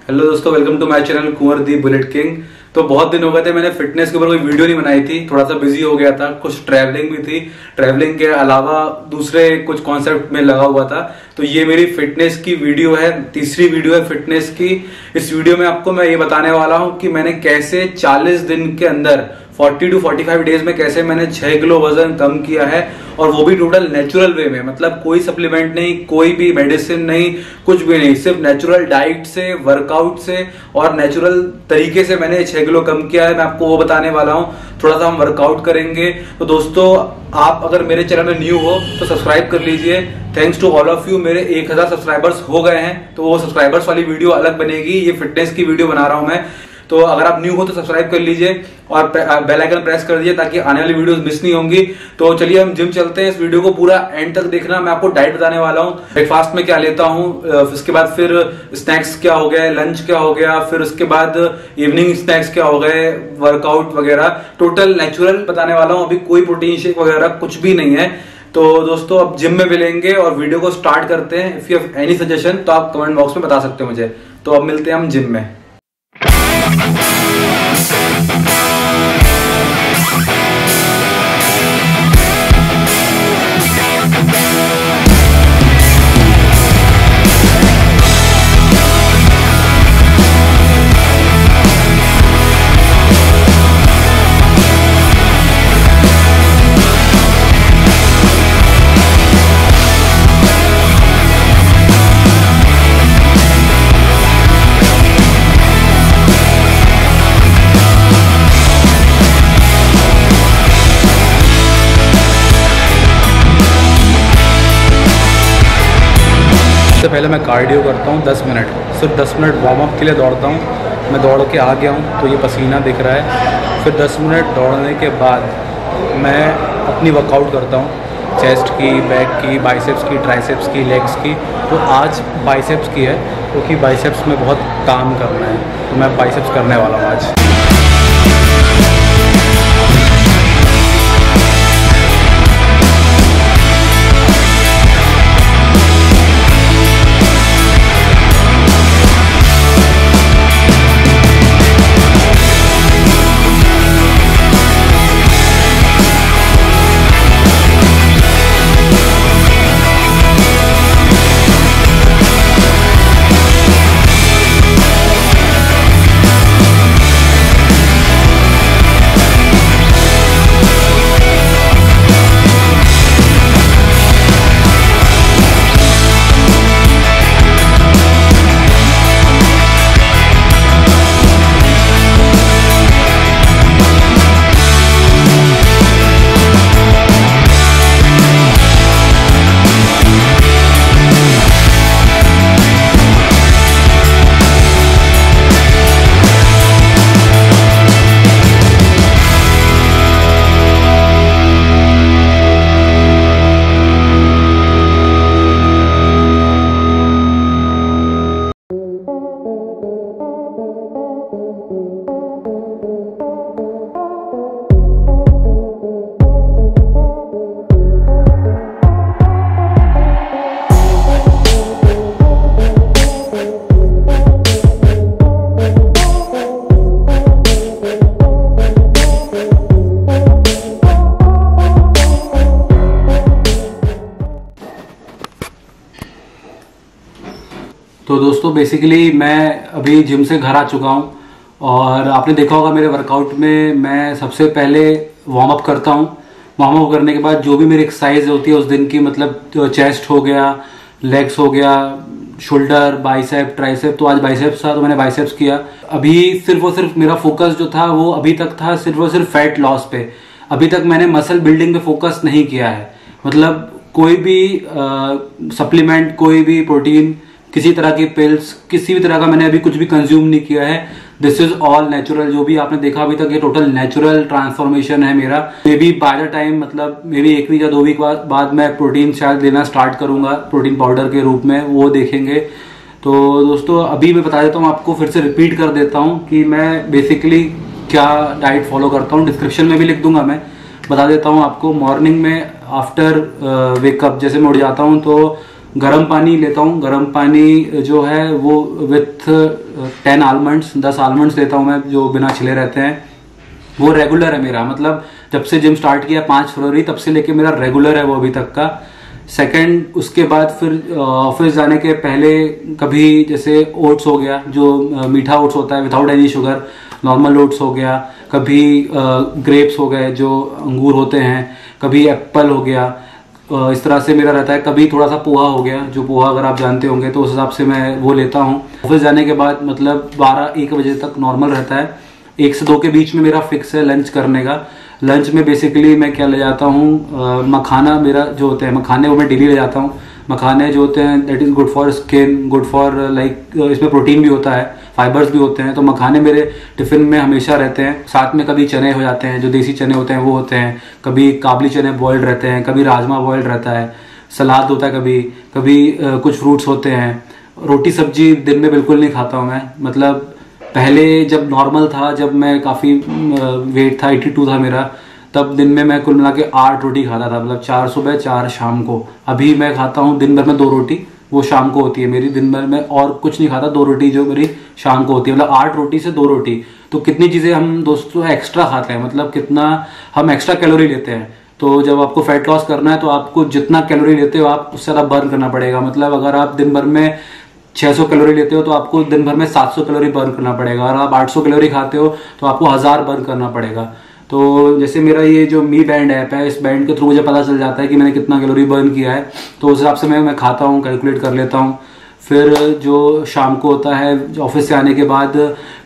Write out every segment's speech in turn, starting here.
Hello दोस्तों, welcome to my channel Kunwar the bullet king. तो बहुत दिन हो गए थे, मैंने फिटनेस के ऊपर कोई वीडियो नहीं बनाई थी, थोड़ा सा बिजी हो गया था, कुछ ट्रैवलिंग भी थी, ट्रैवलिंग के अलावा दूसरे कुछ कॉन्सेप्ट में लगा हुआ था। तो ये मेरी फिटनेस की वीडियो है, तीसरी वीडियो है फिटनेस की। इस वीडियो में आपको मैं ये बताने वाला हूं कि मैंने कैसे 40 दिन के अंदर 40 to 45 डेज में कैसे मैंने 6 किलो वजन कम किया है, और वो भी टोटल नेचुरल वे में। मतलब कोई सप्लीमेंट नहीं, कोई भी मेडिसिन नहीं, कुछ भी नहीं, सिर्फ नेचुरल डाइट से, वर्कआउट से और नेचुरल तरीके से मैंने 6 किलो कम किया है। मैं आपको वो बताने वाला हूँ। थोड़ा सा हम वर्कआउट करेंगे। तो दोस्तों, आप अगर मेरे चैनल में न्यू हो तो सब्सक्राइब कर लीजिए। Thanks to all of you. मेरे 1000 सब्सक्राइबर्स हो गए हैं, तो वो सब्सक्राइबर्स वाली वीडियो अलग बनेगी। ये फिटनेस की वीडियो बना रहा हूं मैं। तो अगर आप न्यू हो तो सब्सक्राइब कर लीजिए और बेल आइकन प्रेस कर दीजिए ताकि आने वाली वीडियोस मिस नहीं होंगी। तो चलिए हम जिम चलते हैं। इस वीडियो को पूरा एंड तक देखना। मैं आपको डाइट बताने वाला हूँ, ब्रेकफास्ट में क्या लेता हूँ, उसके बाद फिर स्नैक्स क्या हो गया, लंच क्या हो गया, फिर उसके बाद इवनिंग स्नैक्स क्या हो गए, वर्कआउट वगैरह। टोटल नेचुरल बताने वाला हूँ। अभी कोई प्रोटीन शेक वगैरह कुछ भी नहीं है। तो दोस्तों, अब जिम में मिलेंगे और वीडियो को स्टार्ट करते हैं। If you have any suggestion तो आप कमेंट बॉक्स में बता सकते हो मुझे। तो अब मिलते हैं हम जिम में। सबसे पहले मैं कार्डियो करता हूँ 10 मिनट, सिर्फ 10 मिनट वार्म अप के लिए दौड़ता हूँ। मैं दौड़ के आ गया हूँ तो ये पसीना दिख रहा है। फिर 10 मिनट दौड़ने के बाद मैं अपनी वर्कआउट करता हूँ, चेस्ट की, बैक की, बाइसेप्स की, ट्राइसेप्स की, लेग्स की। तो आज बाइसेप्स की है क्योंकि बाइसेप्स में बहुत काम करना है, तो मैं बाइसेप्स करने वाला हूँ आज। तो दोस्तों, बेसिकली मैं अभी जिम से घर आ चुका हूँ और आपने देखा होगा मेरे वर्कआउट में मैं सबसे पहले वार्म अप करता हूँ। वार्म अप करने के बाद जो भी मेरी एक्सरसाइज होती है उस दिन की, मतलब चेस्ट हो गया, लेग्स हो गया, शोल्डर, बाइसेप, ट्राइसेप। तो आज बाइसेप्स था तो मैंने बाइसेप्स किया। अभी सिर्फ और सिर्फ मेरा फोकस जो था वो अभी तक था सिर्फ और सिर्फ फैट लॉस पे। अभी तक मैंने मसल बिल्डिंग पे फोकस नहीं किया है। मतलब कोई भी सप्लीमेंट, कोई भी प्रोटीन, किसी तरह की पिल्स, किसी भी तरह का मैंने अभी कुछ भी कंज्यूम नहीं किया है। This is all natural. जो भी आपने देखा अभी तक ये टोटल नेचुरल ट्रांसफॉर्मेशन है मेरा। May be by the time, मतलब मे बी 1 वीक या 2 वीक बाद मैं प्रोटीन शायद लेना स्टार्ट करूंगा, प्रोटीन पाउडर के रूप में, वो देखेंगे। तो दोस्तों अभी मैं बता देता हूँ आपको, फिर से रिपीट कर देता हूँ कि मैं बेसिकली क्या डाइट फॉलो करता हूँ। डिस्क्रिप्शन में भी लिख दूंगा, मैं बता देता हूँ आपको। मॉर्निंग में आफ्टर वेकअप जैसे मैं उठ जाता हूँ तो गर्म पानी लेता हूँ। गर्म पानी जो है वो विथ 10 आलमंड्स, 10 आलमंड्स लेता हूँ मैं, जो बिना छिले रहते हैं। वो रेगुलर है मेरा, मतलब जब से जिम स्टार्ट किया 5 फरवरी तब से लेके मेरा रेगुलर है वो अभी तक का। सेकंड, उसके बाद फिर ऑफिस जाने के पहले कभी जैसे ओट्स हो गया, जो मीठा ओट्स होता है without any sugar, normal oats हो गया, कभी ग्रेप्स हो गए जो अंगूर होते हैं, कभी एप्पल हो गया, इस तरह से मेरा रहता है। कभी थोड़ा सा पोहा हो गया, जो पोहा अगर आप जानते होंगे तो उस हिसाब से मैं वो लेता हूँ। ऑफिस जाने के बाद मतलब 12-1 बजे तक नॉर्मल रहता है। 1 से 2 के बीच में मेरा फिक्स है लंच करने का। लंच में बेसिकली मैं क्या ले जाता हूँ, मखाना मेरा जो होते हैं, मखाने वो मैं डेली ले जाता हूँ। मखाने जो होते हैं that is good for skin, good for like, इसमें प्रोटीन भी होता है, फाइबर्स भी होते हैं, तो मखाने मेरे टिफिन में हमेशा रहते हैं। साथ में कभी चने हो जाते हैं, जो देसी चने होते हैं वो होते हैं, कभी काबली चने बॉइल्ड रहते हैं, कभी राजमा बॉइल्ड रहता है, सलाद होता है, कभी कभी कुछ फ्रूट्स होते हैं। रोटी सब्जी दिन में बिल्कुल नहीं खाता हूँ मैं, मतलब पहले जब नॉर्मल था, जब मैं काफ़ी वेट था, 82 था मेरा, तब दिन में मैं कुल मिला के 8 रोटी खाता था, मतलब 4 सुबह 4 शाम को। अभी मैं खाता हूँ दिन भर में 2 रोटी, वो शाम को होती है मेरी। दिन भर में और कुछ नहीं खाता, 2 रोटी जो मेरी शाम को होती है, मतलब 8 रोटी से 2 रोटी। तो कितनी चीज़ें हम दोस्तों एक्स्ट्रा खाते हैं, मतलब कितना हम एक्स्ट्रा कैलोरी लेते हैं। तो जब आपको फैट लॉस करना है तो आपको जितना कैलोरी लेते हो आप उससे ज़्यादा बर्न करना पड़ेगा। मतलब अगर आप दिन भर में 600 कैलोरी लेते हो तो आपको दिन भर में 700 कैलोरी बर्न करना पड़ेगा, और आप 800 कैलोरी खाते हो तो आपको 1000 बर्न करना पड़ेगा। तो जैसे मेरा ये जो मी बैंड ऐप है, इस बैंड के थ्रू मुझे पता चल जाता है कि मैंने कितना कैलोरी बर्न किया है, तो उस हिसाब से मैं खाता हूँ, कैलकुलेट कर लेता हूँ। फिर जो शाम को होता है ऑफिस से आने के बाद,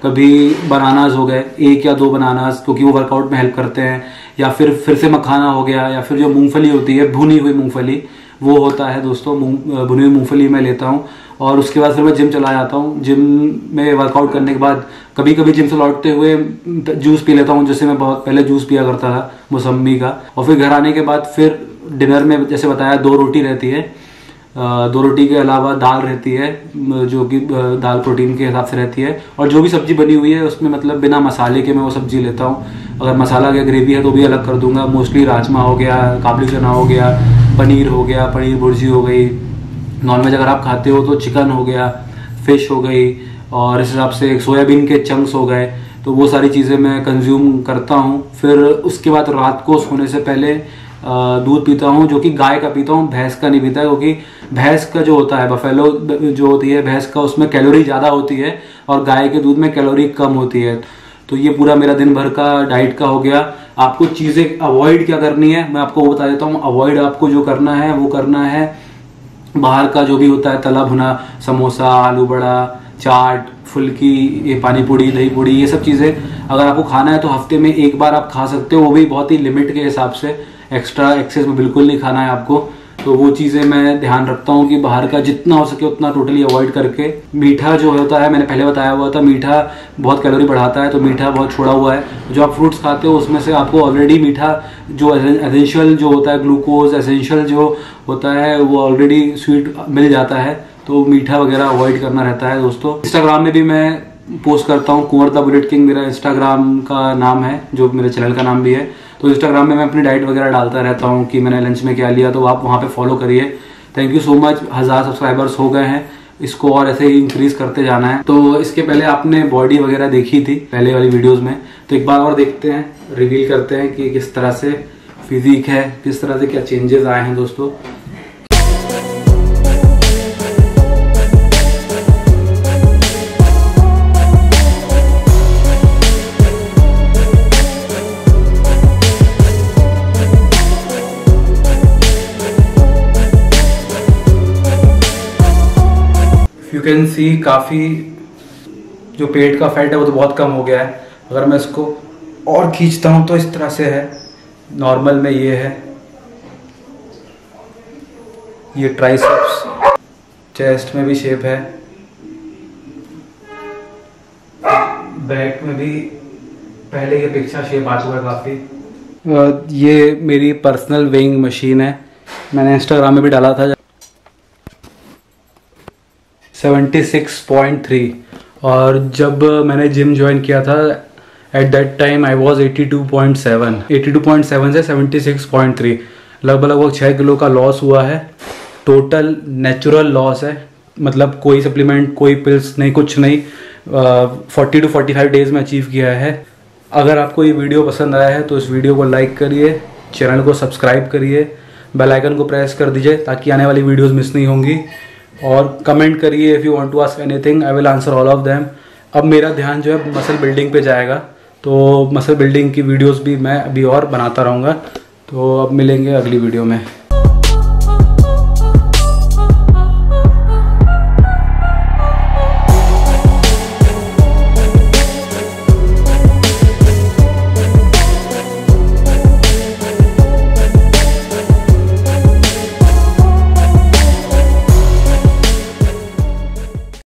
कभी बनानाज हो गए, 1 या 2 बनानाज, क्योंकि वो वर्कआउट में हेल्प करते हैं, या फिर से मखाना हो गया, या फिर जो मूंगफली होती है, भुनी हुई मूंगफली, वो होता है दोस्तों, भुनी हुई मूंगफली मैं लेता हूँ। और उसके बाद फिर मैं जिम चला जाता हूँ। जिम में वर्कआउट करने के बाद कभी कभी जिम से लौटते हुए जूस पी लेता हूँ, जैसे मैं बहुत पहले जूस पिया करता था मौसम्बी का। और फिर घर आने के बाद फिर डिनर में जैसे बताया 2 रोटी रहती है, 2 रोटी के अलावा दाल रहती है, जो कि दाल प्रोटीन के हिसाब से रहती है, और जो भी सब्जी बनी हुई है उसमें मतलब बिना मसाले के मैं वो सब्जी लेता हूँ। अगर मसाला या ग्रेवी है तो भी अलग कर दूंगा। मोस्टली राजमा हो गया, काबुली चना हो गया, पनीर हो गया, पनीर भुर्जी हो गई, नॉनवेज अगर आप खाते हो तो चिकन हो गया, फिश हो गई, और इस हिसाब से सोयाबीन के चंक्स हो गए, तो वो सारी चीज़ें मैं कंज्यूम करता हूँ। फिर उसके बाद रात को सोने से पहले दूध पीता हूँ, जो कि गाय का पीता हूँ, भैंस का नहीं पीता, क्योंकि भैंस का जो होता है, बफेलो जो होती है भैंस का, उसमें कैलोरी ज़्यादा होती है और गाय के दूध में कैलोरी कम होती है। तो ये पूरा मेरा दिन भर का डाइट का हो गया। आपको चीज़ें अवॉइड क्या करनी है मैं आपको वो बता देता हूँ। अवॉइड आपको जो करना है वो करना है बाहर का जो भी होता है, तला भुना, समोसा, आलू बड़ा, चाट, फुल्की, ये पानी पूड़ी, दही पूड़ी, ये सब चीज़ें अगर आपको खाना है तो हफ्ते में 1 बार आप खा सकते हो, वो भी बहुत ही लिमिट के हिसाब से, एक्स्ट्रा एक्सेस में बिल्कुल नहीं खाना है आपको। तो वो चीज़ें मैं ध्यान रखता हूँ कि बाहर का जितना हो सके उतना टोटली अवॉइड करके। मीठा जो होता है, मैंने पहले बताया हुआ था, मीठा बहुत कैलोरी बढ़ाता है, तो मीठा बहुत छोड़ा हुआ है। जो आप फ्रूट्स खाते हो उसमें से आपको ऑलरेडी मीठा जो एसेंशियल जो होता है, ग्लूकोज एसेंशियल जो होता है, वो ऑलरेडी स्वीट मिल जाता है, तो मीठा वगैरह अवॉइड करना रहता है दोस्तों। इंस्टाग्राम में भी मैं पोस्ट करता हूँ, कुंवर द बुलेट किंग मेरा इंस्टाग्राम का नाम है, जो मेरे चैनल का नाम भी है। तो इंस्टाग्राम में मैं अपनी डाइट वगैरह डालता रहता हूँ कि मैंने लंच में क्या लिया, तो आप वहाँ पे फॉलो करिए। Thank you so much. 1000 subscribers हो गए हैं, इसको और ऐसे ही इंक्रीज करते जाना है। तो इसके पहले आपने बॉडी वगैरह देखी थी पहले वाली वीडियोस में, तो एक बार और देखते हैं, रिवील करते हैं कि किस तरह से फिजिक है, किस तरह से क्या चेंजेस आए हैं दोस्तों। यू कैन सी काफ़ी जो पेट का फैट है वो तो बहुत कम हो गया है। अगर मैं इसको और खींचता हूँ तो इस तरह से है, नॉर्मल में ये है, ये ट्राइसेप्स, चेस्ट में भी शेप है, बैक में भी पहले की अपेक्षा शेप आ चुका है काफ़ी। ये मेरी पर्सनल वेइंग मशीन है, मैंने इंस्टाग्राम में भी डाला था। 76.3, और जब मैंने जिम ज्वाइन किया था at that time I was 82.7 से 76.3, लगभग 6 किलो का लॉस हुआ है। टोटल नेचुरल लॉस है, मतलब कोई सप्लीमेंट, कोई पिल्स नहीं, कुछ नहीं। 40 to 45 डेज में अचीव किया है। अगर आपको ये वीडियो पसंद आया है तो इस वीडियो को लाइक करिए, चैनल को सब्सक्राइब करिए, बेल आइकन को प्रेस कर दीजिए ताकि आने वाली वीडियोस मिस नहीं होंगी। और कमेंट करिए, if you want to ask anything I will answer all of them. अब मेरा ध्यान जो है मसल बिल्डिंग पे जाएगा, तो मसल बिल्डिंग की वीडियोस भी मैं अभी और बनाता रहूँगा। तो अब मिलेंगे अगली वीडियो में।